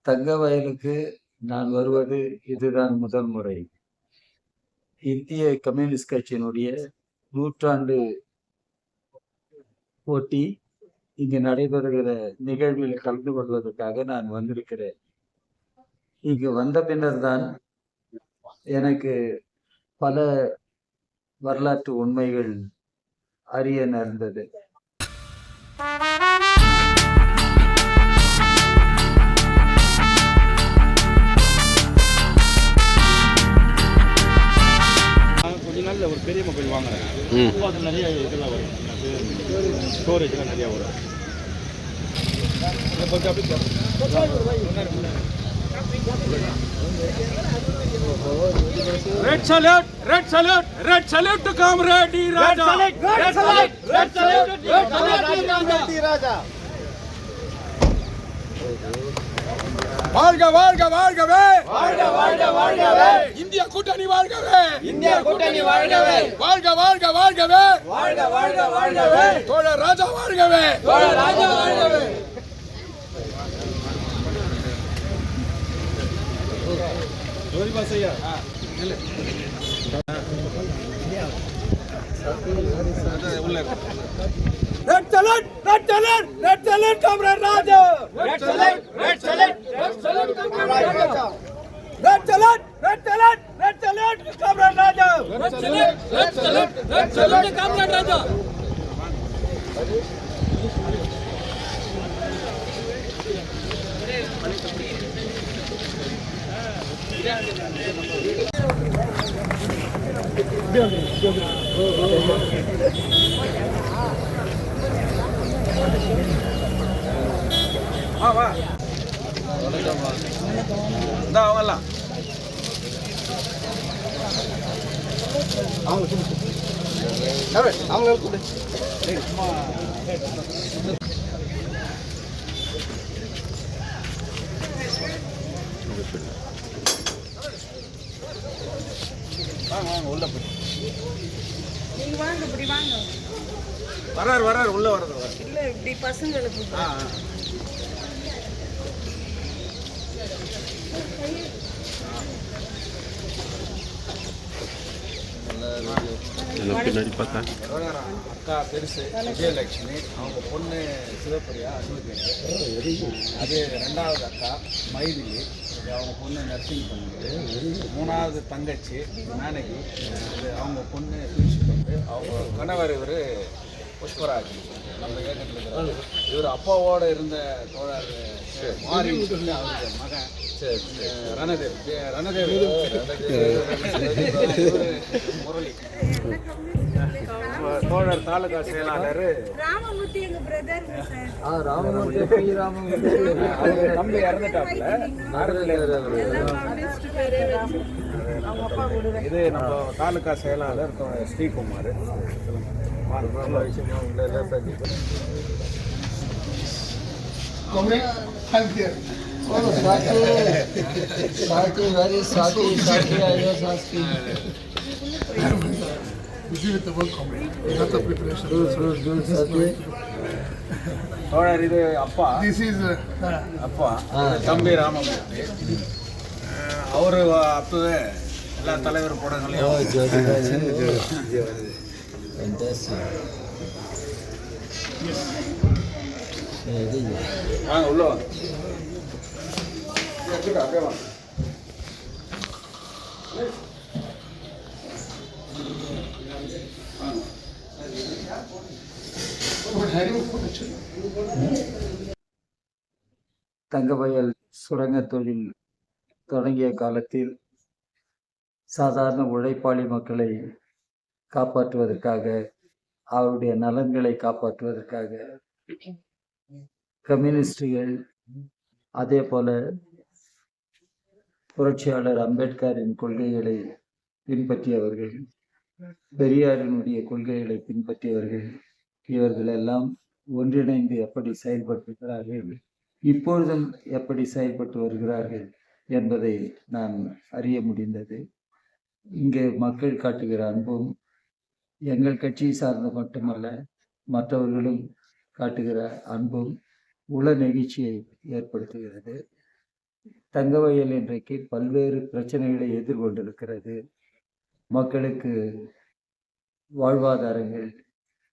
தங்கவயலுக்கு நான் வருவது இதுதான் முதல் முறை. இந்திய கம்யூனிஸ்ட் கட்சியினுடைய நூற்றாண்டு போட்டி இங்கு நடைபெறுகிற நிகழ்வில் கலந்து கொள்வதற்காக நான் வந்திருக்கிறேன். இங்கு வந்த பின்னர் தான் எனக்கு பல வரலாற்று உண்மைகள் அறிய நேர்ந்தது. கொஞ்ச நாள்ல ஒரு பெரிய மொபைல் வாங்குறேன். அது நிறைய இதெல்லாம் வரும், ஸ்டோரேஜ்லாம் நிறையா வரும். Red salute, red salute, red salute to Comrade D. Raja. Red salute, red salute, red salute D. Raja. வாழ்க வாழ்க வாழ்கவே, வாழ்க வாழ்க வாழ்கவே, இந்திய கூட்டணி வாழ்கவே, இந்திய கூட்டணி வாழ்கவே, வாழ்க வாழ்க வாழ்கவே, வாழ்க வாழ்க வாழ்கவே, தோழர் ராஜா வாழ்கவே, தோழர் ராஜா வாழ்கவே. ஜோதி பாசையா Red salute, red salute, red salute, Comrade Raja. Red salute, red salute, red salute, Comrade Raja. Red salute, red salute, red salute, Comrade Raja. Red salute, red salute, red salute, Comrade Raja. வா இந்தா அவங்கெல்லாம் அவங்க கூட சும்மா வாங்க உள்ள போய் நீங்க வாங்க, இப்படி வாங்க. வராரு உள்ள வர்றது இல்ல இப்படி பசங்களுக்கு அக்கா பெருசு விஜயலட்சுமி, அவங்க பொண்ணு சிவப்பிரியா அட்வொகேட், அது ரெண்டாவது அக்கா மைதிலி, அவங்க பொண்ணு நர்சிங் பண்ணுது, மூணாவது தங்கச்சி மேனகி, அவங்க பொண்ணு பிரின்சிபல், அவங்க கணவர் இவர் புஷ்பராஜ், நம்ம இயக்கத்தில் இருக்கிறார். இவர் அப்பாவோடு இருந்த தோழர் மாறி அவருடைய மகன் ரணதேவ் முரளி, தோழர் தாலுகா செயலாளர் ராமமூர்த்தி, எங்க பிரதர் சார். தம்பி இறந்துட்டாப்புல. அவங்க அப்பா கூட இது நம்ம தாலுகா செயலாளர் ஸ்ரீகுமார். தோழர் இது அப்பா, அப்பா தம்பி ராமமூர்த்தி, அவரு அப்பவே எல்லா தலைவர் படங்களையும் வாங்க உள்ள வாங்க. அப்படியே வாங்க. தங்கவயல் சுரங்க தொழில் தொடங்கிய காலத்தில் சாதாரண உழைப்பாளி மக்களை காப்பாற்றுவதற்காக, அவருடைய நலன்களை காப்பாற்றுவதற்காக கம்யூனிஸ்டுகள், அதே போல புரட்சியாளர் அம்பேத்கரின் கொள்கைகளை பின்பற்றியவர்கள், பெரியாரினுடைய கொள்கைகளை பின்பற்றியவர்கள், இவர்கள் எல்லாம் ஒன்றிணைந்து எப்படி செயல்பட்டிருக்கிறார்கள், இப்பொழுதும் எப்படி செயல்பட்டு வருகிறார்கள் என்பதை நான் அறிய முடிந்தது. இங்கே மக்கள் காட்டுகிற அன்பும் எங்கள் கட்சியை சார்ந்து மட்டுமல்ல, மற்றவர்களும் காட்டுகிற அன்பும் உள நெகிழ்ச்சியை ஏற்படுத்துகிறது. தங்கவயல் இன்றைக்கு பல்வேறு பிரச்சனைகளை எதிர்கொண்டிருக்கிறது. மக்களுக்கு வாழ்வாதாரங்கள்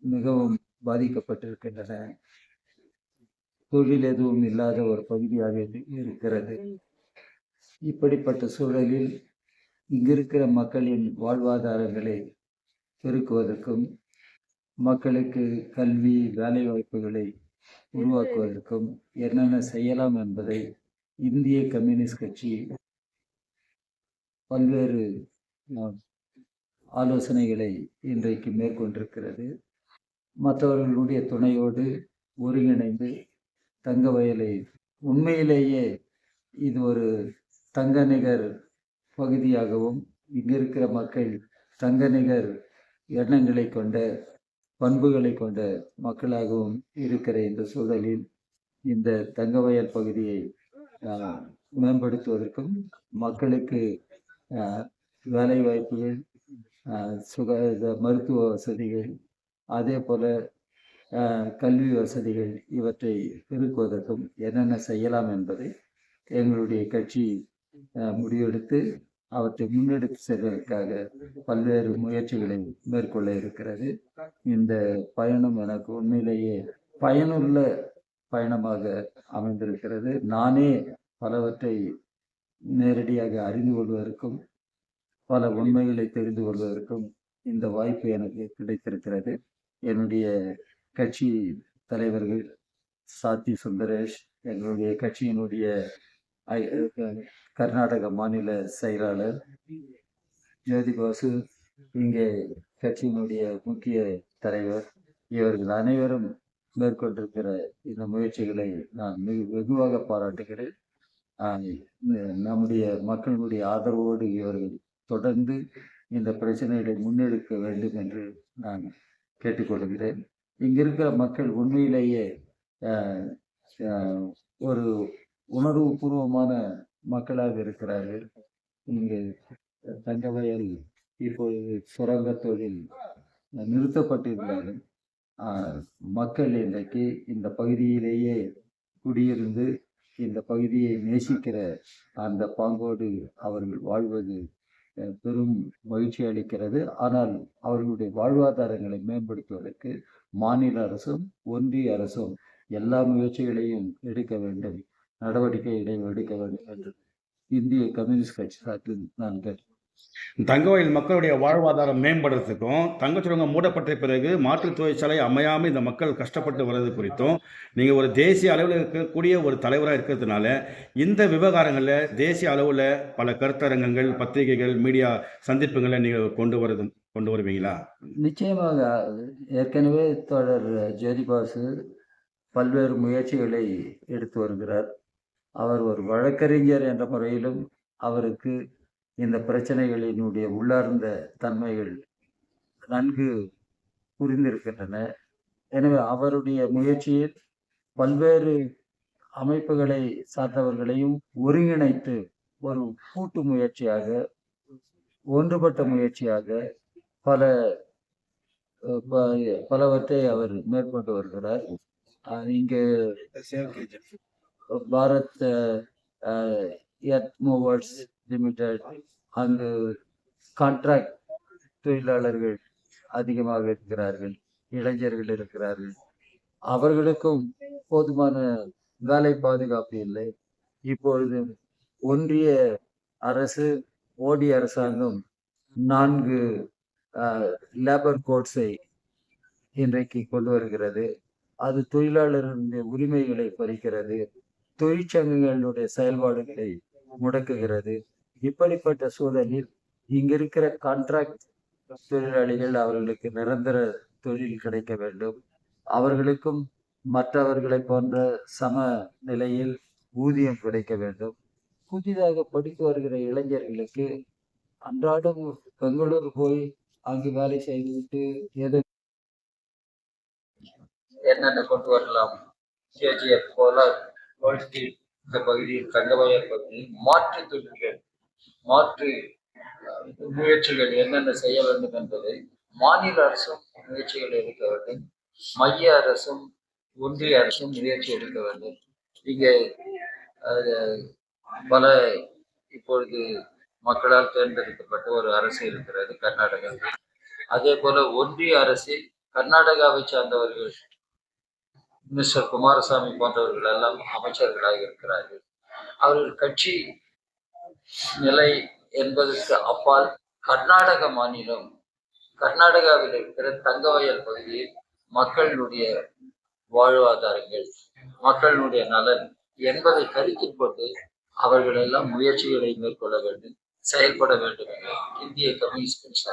மிகவும் பாதிக்கப்பட்டிருக்கின்றன. தொழில் எதுவும் இல்லாத ஒரு பகுதியாக இருக்கிறது. இப்படிப்பட்ட சூழலில் இங்கிருக்கிற மக்களின் வாழ்வாதாரங்களை பெருக்குவதற்கும் மக்களுக்கு கல்வி வேலைவாய்ப்புகளை உருவாக்குவதற்கும் என்னென்ன செய்யலாம் என்பதை இந்திய கம்யூனிஸ்ட் கட்சி பல்வேறு ஆலோசனைகளை இன்றைக்கு மேற்கொண்டிருக்கிறது. மற்றவர்களுடைய துணையோடு ஒருங்கிணைந்து தங்கவயலை உண்மையிலேயே இது ஒரு தங்க நிகர் பகுதியாகவும் இங்கிருக்கிற மக்கள் தங்க நிகர் எண்ணங்களை கொண்ட பண்புகளை கொண்ட மக்களாகவும் இருக்கிற இந்த சூழலில் இந்த தங்கவயல் பகுதியை மேம்படுத்துவதற்கும் மக்களுக்கு வேலை வாய்ப்புகள், மருத்துவ வசதிகள், அதே போல கல்வி வசதிகள் இவற்றை பெருக்குவதற்கும் என்னென்ன செய்யலாம் என்பதை எங்களுடைய கட்சி முடிவெடுத்து அவற்றை முன்னெடுத்து செல்வதற்காக பல்வேறு முயற்சிகளை மேற்கொள்ள இருக்கிறது. இந்த பயணம் எனக்கு உண்மையிலேயே பயனுள்ள பயணமாக அமைந்திருக்கிறது. நானே பலவற்றை நேரடியாக அறிந்து கொள்வதற்கும் பல உண்மைகளை தெரிந்து கொள்வதற்கும் இந்த வாய்ப்பு எனக்கு கிடைத்திருக்கிறது. என்னுடைய கட்சி தலைவர்கள் சாத்தி சுந்தரேஷ், எங்களுடைய கட்சியினுடைய கர்நாடக மாநில செயலாளர் ஜோதிபாசு, இங்கே கட்சியினுடைய முக்கிய தலைவர், இவர்கள் அனைவரும் மேற்கொண்டிருக்கிற இந்த முயற்சிகளை நான் வெகுவாக பாராட்டுகிறேன். நம்முடைய மக்களுடைய ஆதரவோடு இவர்கள் தொடர்ந்து இந்த பிரச்சனைகளை முன்னெடுக்க வேண்டும் என்று நான் கேட்டுக்கொள்கிறேன். இங்கிருக்கிற மக்கள் உண்மையிலேயே ஒரு உணர்வுபூர்வமான மக்களாக இருக்கிறார்கள். இங்கு தங்கவயல் இப்பொழுது சுரங்க தொழில் நிறுத்தப்பட்டிருந்தாலும் மக்கள் இன்றைக்கு இந்த பகுதியிலேயே குடியிருந்து இந்த பகுதியை நேசிக்கிற அந்த பாங்கோடு அவர்கள் வாழ்வது பெரும் மகிழ்ச்சி அளிக்கிறது. ஆனால் அவர்களுடைய வாழ்வாதாரங்களை மேம்படுத்துவதற்கு மாநில அரசும் ஒன்றிய அரசும் எல்லா முயற்சிகளையும் எடுக்க வேண்டும், நடவடிக்கைகளை எடுக்க வேண்டும் என்று இந்திய கம்யூனிஸ்ட் கட்சி சார்பில் நான் கேட்டேன். தங்கவயல் மக்களுடைய வாழ்வாதாரம் மேம்படுறதுக்கும் தங்கச்சுரங்கம் மூடப்பட்ட பிறகு மாற்றுத் தொழிற்சாலை அமையாமல் இந்த மக்கள் கஷ்டப்பட்டு வர்றது குறித்தும் நீங்கள் ஒரு தேசிய அளவில் இருக்கக்கூடிய ஒரு தலைவராக இருக்கிறதுனால இந்த விவகாரங்களில் தேசிய அளவில் பல கருத்தரங்கங்கள், பத்திரிகைகள், மீடியா சந்திப்புகளை நீங்கள் கொண்டு வருவீங்களா? நிச்சயமாக. ஏற்கனவே தொடர் ஜோதிபாசு பல்வேறு முயற்சிகளை எடுத்து வருகிறார். அவர் ஒரு வழக்கறிஞர் என்ற முறையிலும் அவருக்கு இந்த பிரச்சனைகளினுடைய உள்ளார்ந்த தன்மைகள் நன்கு புரிந்திருக்கின்றன. எனவே அவருடைய முயற்சியில் பல்வேறு அமைப்புகளை சார்ந்தவர்களையும் ஒருங்கிணைத்து ஒரு கூட்டு முயற்சியாக, ஒன்றுபட்ட முயற்சியாக பலவற்றை அவர் மேற்கொண்டு வருகிறார். இங்கு பாரத் எர்த் மூவர்ஸ் லிமிடெட், அங்கு கான்ட்ராக்ட் தொழிலாளர்கள் அதிகமாக இருக்கிறார்கள், இளைஞர்கள் இருக்கிறார்கள். அவர்களுக்கும் போதுமான வேலை பாதுகாப்பு இல்லை. இப்பொழுது ஒன்றிய அரசு, மோடி அரசாங்கம் 4 லேபர் கோட்ஸை இன்றைக்கு கொண்டு வருகிறது. அது தொழிலாளர்களுடைய உரிமைகளை பறிக்கிறது, தொழிற்சங்கங்களுடைய செயல்பாடுகளை முடக்குகிறது. இப்படிப்பட்ட சூழலில் இங்கிருக்கிற கான்ட்ராக்ட் தொழிலாளிகள் அவர்களுக்கு நிரந்தர தொழில் கிடைக்க வேண்டும். அவர்களுக்கும் மற்றவர்களை போன்ற சம நிலையில் ஊதியம் கிடைக்க வேண்டும். புதிதாக படித்து வருகிற இளைஞர்களுக்கு அன்றாடம் பெங்களூர் போய் அங்கு வேலை செய்துவிட்டு என்னென்ன கொண்டு வரலாம், கேஜிஎஃப் போல வேர்ல்ட் ஸ்டீல் இந்த பகுதியில், தங்கவயல் பகுதியில் மாற்று தொழில்கள், மாற்று முயற்சிகள் என்னென்ன செய்ய வேண்டும் என்பதை மாநில அரசும் முயற்சிகள் எடுக்க வேண்டும், மைய அரசும் ஒன்றிய அரசும் முயற்சி எடுக்க வேண்டும். இங்கே பல இப்பொழுது மக்களால் தேர்ந்தெடுக்கப்பட்ட ஒரு அரசு இருக்கிறது கர்நாடகாவில். அதே போல ஒன்றிய அரசில் கர்நாடகாவை சார்ந்தவர்கள் மிஸ்டர் குமாரசாமி போன்றவர்கள் எல்லாம் அமைச்சர்களாக இருக்கிறார்கள். அவர்கள் கட்சி நிலை என்பதற்கு அப்பால் கர்நாடக மாநிலம், கர்நாடகாவில் இருக்கிற தங்கவயல் பகுதியில் மக்களுடைய வாழ்வாதாரங்கள், மக்களுடைய நலன் என்பதை கருத்தில் கொண்டு அவர்கள் எல்லாம் முயற்சிகளை மேற்கொள்ள வேண்டும், செயல்பட வேண்டும் என இந்திய கம்யூனிஸ்ட் கட்சி